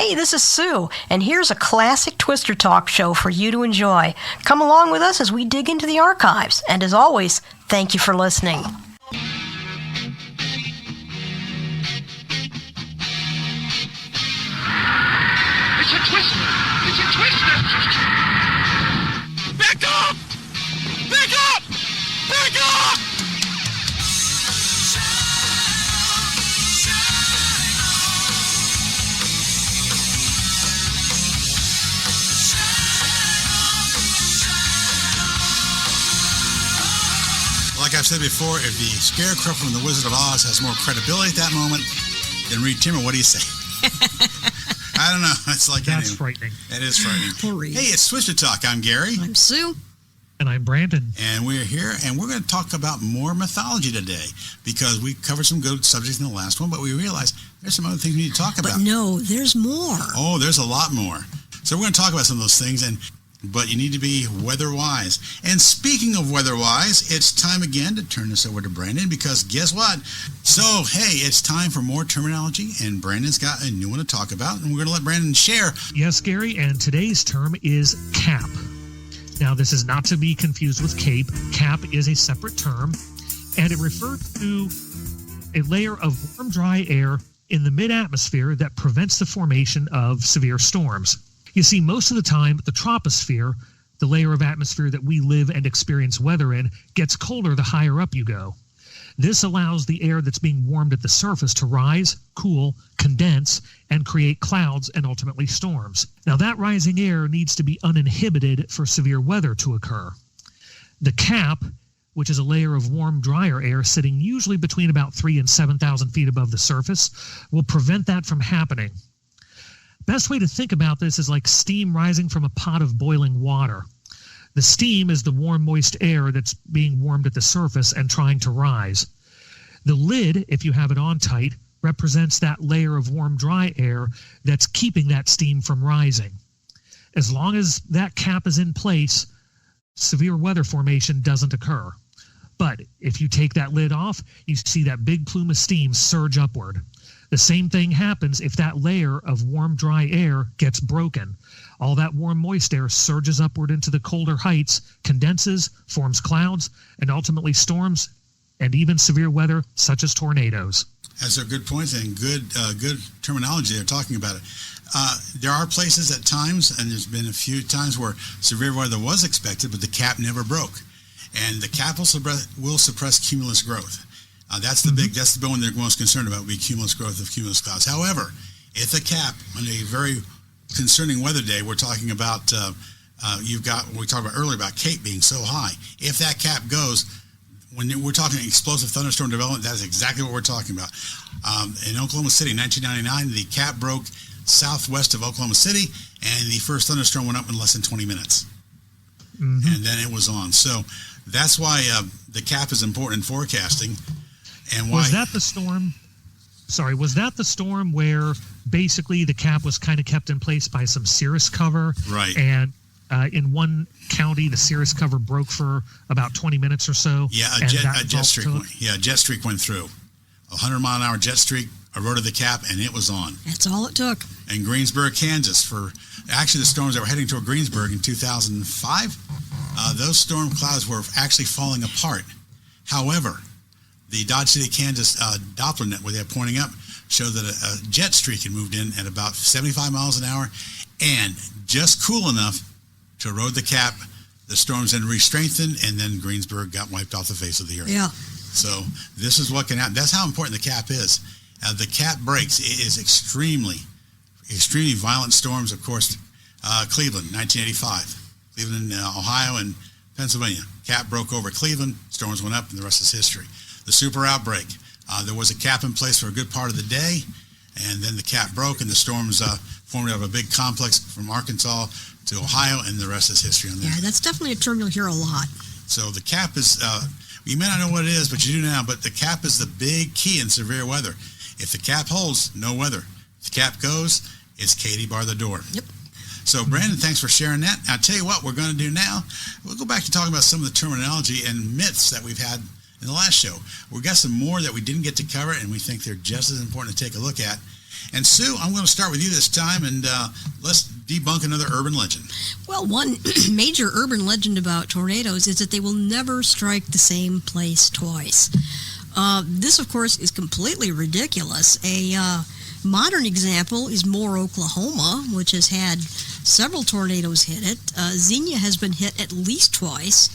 Hey, this is Sue, and here's a classic Twister Talk show for you to enjoy. Come along with us as we dig into the archives, and as always, thank you for listening. It's a twister! It's a twister! Back up! Back up! Back up! Like I've said before, if the Scarecrow from The Wizard of Oz has more credibility at that moment than Reed Timmer, what do you say? I don't know. It's like that's frightening. It is frightening. Poor Reed. Hey, it's Twister Talk. I'm Gary. I'm Sue. And I'm Brandon. And we're here, and we're going to talk about more mythology today because we covered some good subjects in the last one, but we realized there's some other things we need to talk about. But no, there's more. Oh, there's a lot more. So we're going to talk about some of those things, but you need to be weather-wise. And speaking of weather-wise, it's time again to turn this over to Brandon because guess what? So, hey, it's time for more terminology, and Brandon's got a new one to talk about, and we're going to let Brandon share. Yes, Gary, and today's term is cap. Now, this is not to be confused with cape. Cap is a separate term, and it refers to a layer of warm, dry air in the mid-atmosphere that prevents the formation of severe storms. You see, most of the time, the troposphere, the layer of atmosphere that we live and experience weather in, gets colder the higher up you go. This allows the air that's being warmed at the surface to rise, cool, condense, and create clouds and ultimately storms. Now, that rising air needs to be uninhibited for severe weather to occur. The cap, which is a layer of warm, drier air sitting usually between about 3,000 and 7,000 feet above the surface, will prevent that from happening. Best way to think about this is like steam rising from a pot of boiling water. The steam is the warm, moist air that's being warmed at the surface and trying to rise. The lid, if you have it on tight, represents that layer of warm, dry air that's keeping that steam from rising. As long as that cap is in place, severe weather formation doesn't occur. But if you take that lid off, you see that big plume of steam surge upward. The same thing happens if that layer of warm, dry air gets broken. All that warm, moist air surges upward into the colder heights, condenses, forms clouds, and ultimately storms, and even severe weather such as tornadoes. That's a good point and good terminology. They're talking about it. There are places at times, and there's been a few times where severe weather was expected, but the cap never broke. And the cap will suppress cumulus growth. That's the one they're most concerned about, would be cumulus growth of cumulus clouds. However, if the cap on a very concerning weather day, we're talking about we talked about earlier about Cape being so high. If that cap goes, when we're talking explosive thunderstorm development, that's exactly what we're talking about. In Oklahoma City, 1999, the cap broke southwest of Oklahoma City, and the first thunderstorm went up in less than 20 minutes. And then it was on. So that's why the cap is important in forecasting. And why? Was that the storm? Sorry, was that the storm where basically the cap was kind of kept in place by some cirrus cover? Right. And in one county, the cirrus cover broke for about 20 minutes or so. Yeah, a jet streak went through. A 100-mile-an-hour jet streak eroded the cap, and it was on. That's all it took. In Greensburg, Kansas, the storms that were heading toward Greensburg in 2005, those storm clouds were actually falling apart. However, the Dodge City, Kansas Doppler net where they're pointing up showed that a jet streak had moved in at about 75 miles an hour and just cool enough to erode the cap. The storms then re-strengthened, and then Greensburg got wiped off the face of the earth. Yeah. So this is what can happen. That's how important the cap is. The cap breaks. It is extremely violent storms. Of course, Cleveland, 1985. Cleveland, Ohio, and Pennsylvania. Cap broke over Cleveland. Storms went up, and the rest is history. The super outbreak. There was a cap in place for a good part of the day, and then the cap broke, and the storms formed out of a big complex from Arkansas to Ohio, and the rest is history on that. Yeah, that's definitely a term you'll hear a lot. So the cap is, you may not know what it is, but you do now, but the cap is the big key in severe weather. If the cap holds, no weather. If the cap goes, it's Katie bar the door. Yep. So, Brandon, thanks for sharing that. I'll tell you what we're going to do now. We'll go back to talking about some of the terminology and myths that we've had in the last show. We've got some more that we didn't get to cover, and we think they're just as important to take a look at. And Sue, I'm going to start with you this time, and let's debunk another urban legend. Well, one major urban legend about tornadoes is that they will never strike the same place twice. This, of course, is completely ridiculous. A modern example is Moore, Oklahoma, which has had several tornadoes hit it. Xenia has been hit at least twice.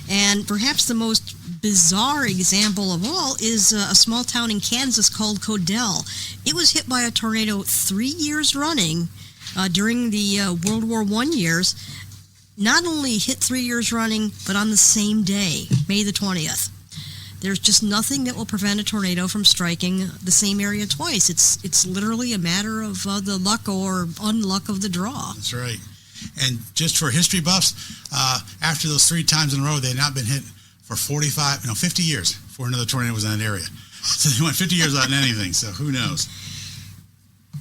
And perhaps the most bizarre example of all is a small town in Kansas called Codell. It was hit by a tornado 3 years running during the World War I years. Not only hit 3 years running, but on the same day, May the 20th. There's just nothing that will prevent a tornado from striking the same area twice. It's literally a matter of the luck or unluck of the draw. That's right. And just for history buffs, after those 3 times in a row, they had not been hit for 50 years before another tornado was in that area. So they went 50 years without anything, so who knows?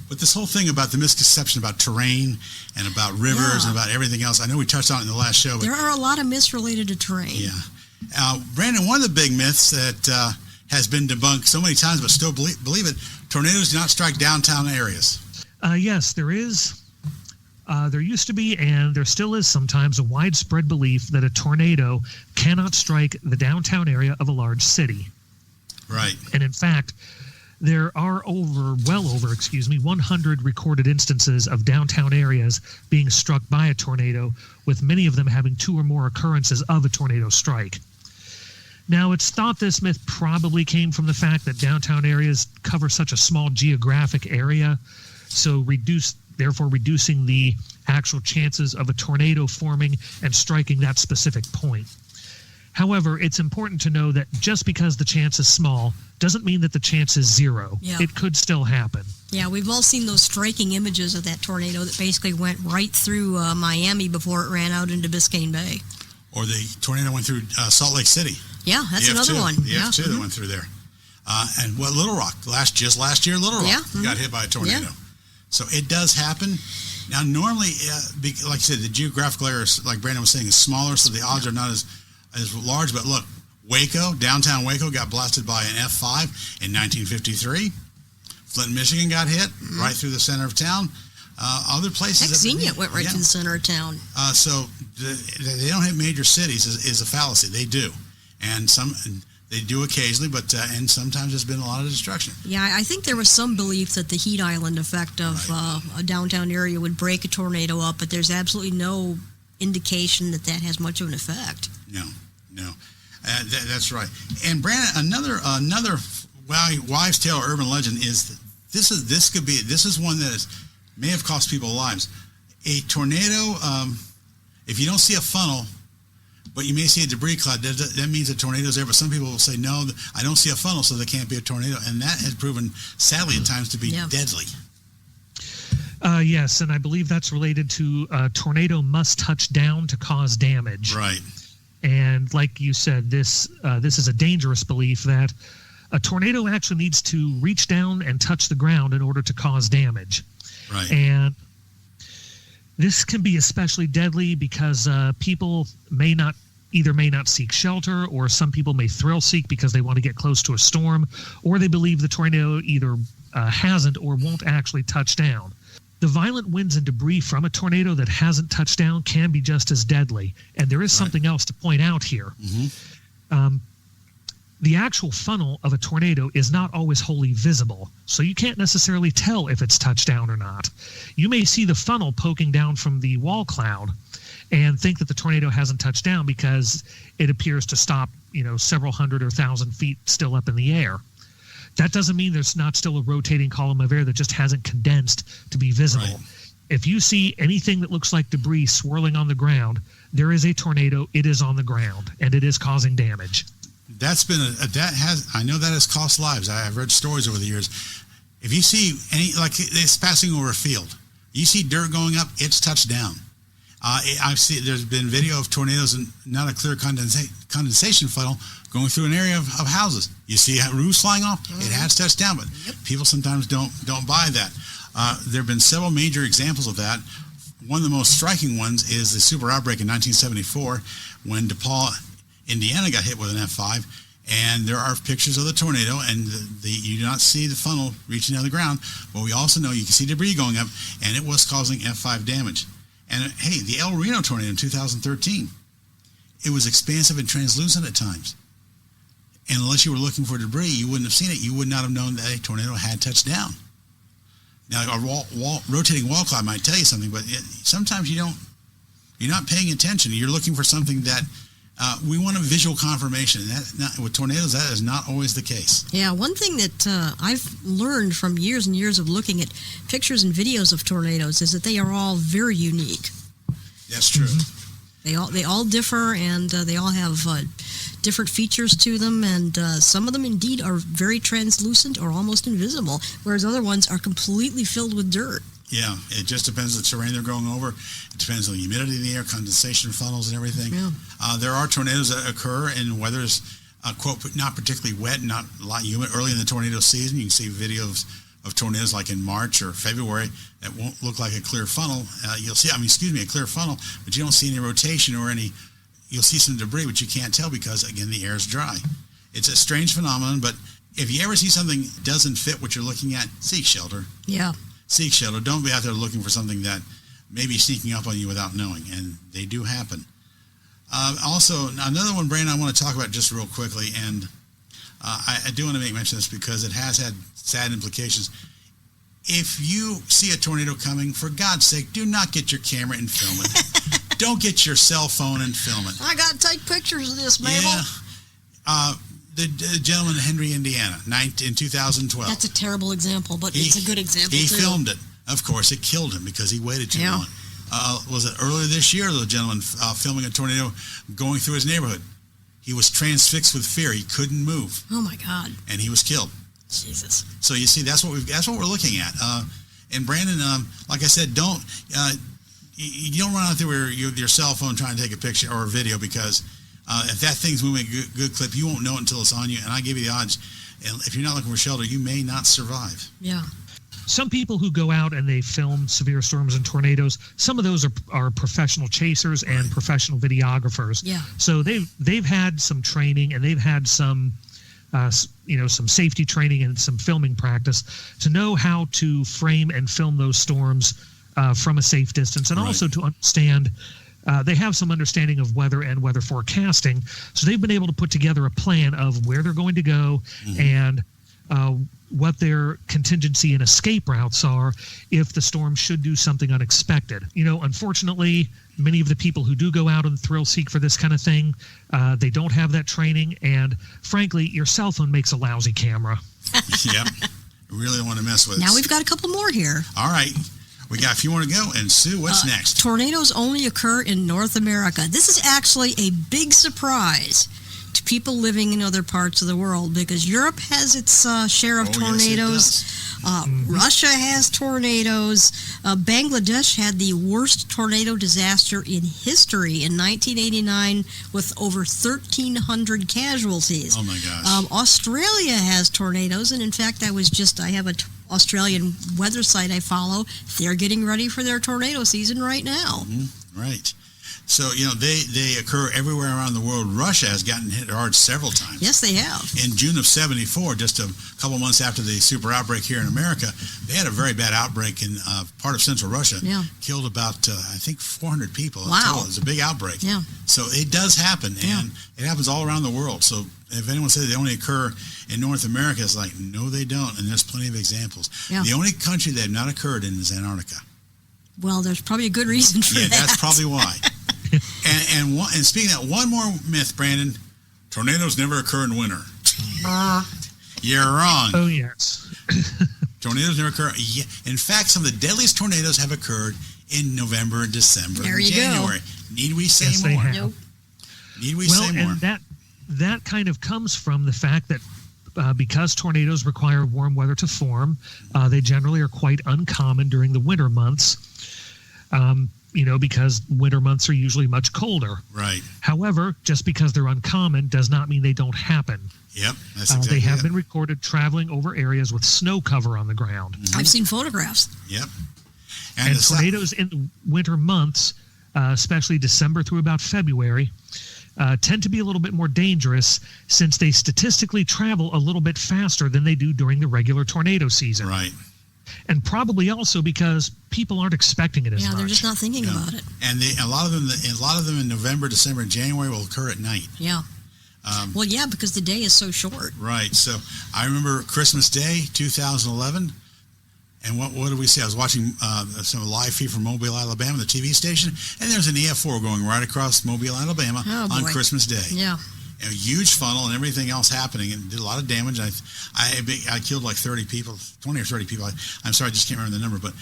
But this whole thing about the misconception about terrain and about rivers and about everything else, I know we touched on it in the last show. But there are a lot of myths related to terrain. Yeah. Brandon, one of the big myths that has been debunked so many times, but still believe it, tornadoes do not strike downtown areas. Yes, there is. There used to be, and there still is sometimes, a widespread belief that a tornado cannot strike the downtown area of a large city. Right. And in fact, there are well over 100 recorded instances of downtown areas being struck by a tornado, with many of them having 2 or more occurrences of a tornado strike. Now, it's thought this myth probably came from the fact that downtown areas cover such a small geographic area, so therefore reducing the actual chances of a tornado forming and striking that specific point. However, it's important to know that just because the chance is small doesn't mean that the chance is 0. Yeah. It could still happen. Yeah, we've all seen those striking images of that tornado that basically went right through Miami before it ran out into Biscayne Bay. Or the tornado went through Salt Lake City. Yeah, that's another one. The F2 that went thid there. And Little Rock, just last year, Little Rock got hit by a tornado. Yeah. So it does happen. Now, normally, like you said, the geographical area, like Brandon was saying, is smaller, so the odds are not as large. But look, Waco, downtown Waco, got blasted by an F5 in 1953. Flint, Michigan got hit right through the center of town. Other places... Xenia went right to the center of town. So they don't hit major cities is a fallacy. They do. And they do occasionally, but and sometimes there's been a lot of destruction. Yeah, I think there was some belief that the heat island effect of a downtown area would break a tornado up, but there's absolutely no indication that has much of an effect. No. That's right. And Brandon, another wives' tale or urban legend is this is one that may have cost people lives. A tornado, if you don't see a funnel, but you may see a debris cloud, that means a tornado's there. But some people will say, no, I don't see a funnel, so there can't be a tornado. And that has proven, sadly, at times to be deadly. Yes, and I believe that's related to a tornado must touch down to cause damage. Right. And like you said, this is a dangerous belief that a tornado actually needs to reach down and touch the ground in order to cause damage. Right. And this can be especially deadly because people may not seek shelter, or some people may thrill seek because they want to get close to a storm, or they believe the tornado either hasn't or won't actually touch down. The violent winds and debris from a tornado that hasn't touched down can be just as deadly. And there is something else to point out here. Mm-hmm. The actual funnel of a tornado is not always wholly visible, so you can't necessarily tell if it's touched down or not. You may see the funnel poking down from the wall cloud and think that the tornado hasn't touched down because it appears to stop, several hundred or 1,000 feet still up in the air. That doesn't mean there's not still a rotating column of air that just hasn't condensed to be visible. Right. If you see anything that looks like debris swirling on the ground, there is a tornado. It is on the ground, and it is causing damage. I know that has cost lives. I've read stories over the years. If you see it's passing over a field, you see dirt going up, it's touched down. There's been video of tornadoes and not a clear condensation funnel going through an area of houses. You see roofs flying off, it has touched down, but people sometimes don't buy that. There have been several major examples of that. One of the most striking ones is the super outbreak in 1974 when DePaul, Indiana got hit with an F5, And there are pictures of the tornado, and you do not see the funnel reaching down the ground, but we also know you can see debris going up, and it was causing F5 damage. And hey, the El Reno tornado in 2013, it was expansive and translucent at times. And unless you were looking for debris, you wouldn't have seen it. You would not have known that a tornado had touched down. Now, a rotating wall cloud might tell you something, but sometimes you're not paying attention. You're looking for something that we want a visual confirmation. With tornadoes, that is not always the case. Yeah, one thing that I've learned from years and years of looking at pictures and videos of tornadoes is that they are all very unique. That's true. They all differ, and they all have different features to them, and some of them indeed are very translucent or almost invisible, whereas other ones are completely filled with dirt. Yeah, it just depends on the terrain they're going over. It depends on the humidity in the air, condensation funnels, and everything. Yeah. There are tornadoes that occur in weather's, quote, not particularly wet, not a lot humid. Early in the tornado season, you can see videos of tornadoes like in March or February that won't look like a clear funnel. You'll see, a clear funnel, but you don't see any rotation or any. You'll see some debris, but you can't tell because, again, the air is dry. It's a strange phenomenon, but if you ever see something that doesn't fit what you're looking at, seek shelter. Yeah. Seek shelter. Don't be out there looking for something that may be sneaking up on you without knowing, and they do happen. Also, another one, Brandon, I want to talk about just real quickly, and I do want to make mention of this because it has had sad implications. If you see a tornado coming, for God's sake, do not get your camera and film it. Don't get your cell phone and film it. I got to take pictures of this, Mabel. Yeah. The gentleman in Henry, Indiana, in 2012. That's a terrible example, but it's a good example, He too. filmed it. Of course, it killed him because he waited too long. Was it earlier this year, the gentleman filming a tornado going through his neighborhood? He was transfixed with fear. He couldn't move. Oh, my God. And he was killed. Jesus. So you see, that's what we're looking at. And Brandon, like I said, you don't run out there with your cell phone trying to take a picture or a video because if that thing's moving a good clip, you won't know it until it's on you. And I give you the odds. And if you're not looking for shelter, you may not survive. Yeah. Some people who go out and they film severe storms and tornadoes, some of those are professional chasers and professional videographers. Yeah. So they've had some training and they've had some some safety training and some filming practice to know how to frame and film those storms from a safe distance, and also to understand. They have some understanding of weather and weather forecasting, so they've been able to put together a plan of where they're going to go and what their contingency and escape routes are if the storm should do something unexpected. Unfortunately, many of the people who do go out and thrill seek for this kind of thing, they don't have that training, and frankly, your cell phone makes a lousy camera. Yep. Really don't want to mess with it. Now we've got a couple more here. All right. We got a few more to go. And Sue, what's next? Tornadoes only occur in North America. This is actually a big surprise to people living in other parts of the world because Europe has its share of tornadoes. Yes, Russia has tornadoes. Bangladesh had the worst tornado disaster in history in 1989 with over 1,300 casualties. Oh, my gosh. Australia has tornadoes, and in fact, I have an Australian weather site I follow. They're getting ready for their tornado season right now. Right. So, they occur everywhere around the world. Russia has gotten hit hard several times. Yes, they have. In June of 74, just a couple months after the super outbreak here in America, they had a very bad outbreak in part of central Russia. Yeah. Killed about, 400 people. Wow. It was a big outbreak. Yeah. So it does happen, and it happens all around the world. So if anyone says they only occur in North America, it's like, no, they don't, and there's plenty of examples. Yeah. The only country they have not occurred in is Antarctica. Well, there's probably a good reason for that. Yeah, that's probably why. And speaking of that, one more myth, Brandon. Tornadoes never occur in winter. You're wrong. Oh, yes. Tornadoes never occur. Yeah. In fact, some of the deadliest tornadoes have occurred in November and December There and you go. January. Need we say Yes, more? they have. Nope. Need we say more? And that kind of comes from the fact that because tornadoes require warm weather to form, they generally are quite uncommon during the winter months. Because winter months are usually much colder. Right. However, just because they're uncommon does not mean they don't happen. Yep, that's exactly They have it. been recorded traveling over areas with snow cover on the ground. I've seen photographs. Yep. And the tornadoes in the winter months, especially December through about February, tend to be a little bit more dangerous since they statistically travel a little bit faster than they do during the regular tornado season. Right. And probably also because people aren't expecting it as much. Yeah, they're just not thinking about it. And a lot of them in November, December, and January will occur at night. Yeah. Well, yeah, because the day is so short. Right. So I remember Christmas Day, 2011. And what did we see? I was watching some live feed from Mobile, Alabama, the TV station, and there's an EF4 going right across Mobile, Alabama on Christmas Day. Yeah. A huge funnel and everything else happening, and did a lot of damage. I killed like 30 people, 20 or 30 people. I'm sorry, I just can't remember the number, but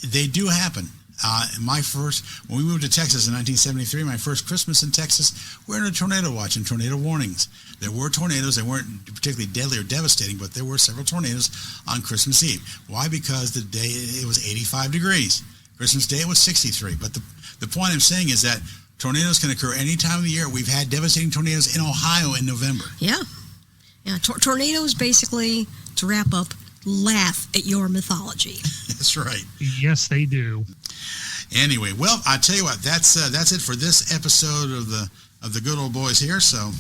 they do happen. When we moved to Texas in 1973, my first Christmas in Texas, we're in a tornado watch and tornado warnings. There were tornadoes. They weren't particularly deadly or devastating, but there were several tornadoes on Christmas Eve. Why? Because the day it was 85 degrees. Christmas Day it was 63. But the point I'm saying is that tornadoes can occur any time of the year. We've had devastating tornadoes in Ohio in November. Yeah. Yeah. Tornadoes basically, to wrap up, laugh at your mythology. That's right. Yes, they do. Anyway, well, I tell you what, that's it for this episode of the Good Old Boys here. So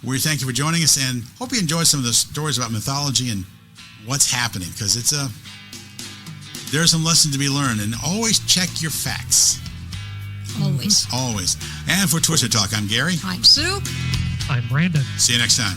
we thank you for joining us, and hope you enjoyed some of the stories about mythology and what's happening, because there's some lessons to be learned, and always check your facts. Always. Always. And for Twister Talk, I'm Gary. I'm Sue. I'm Brandon. See you next time.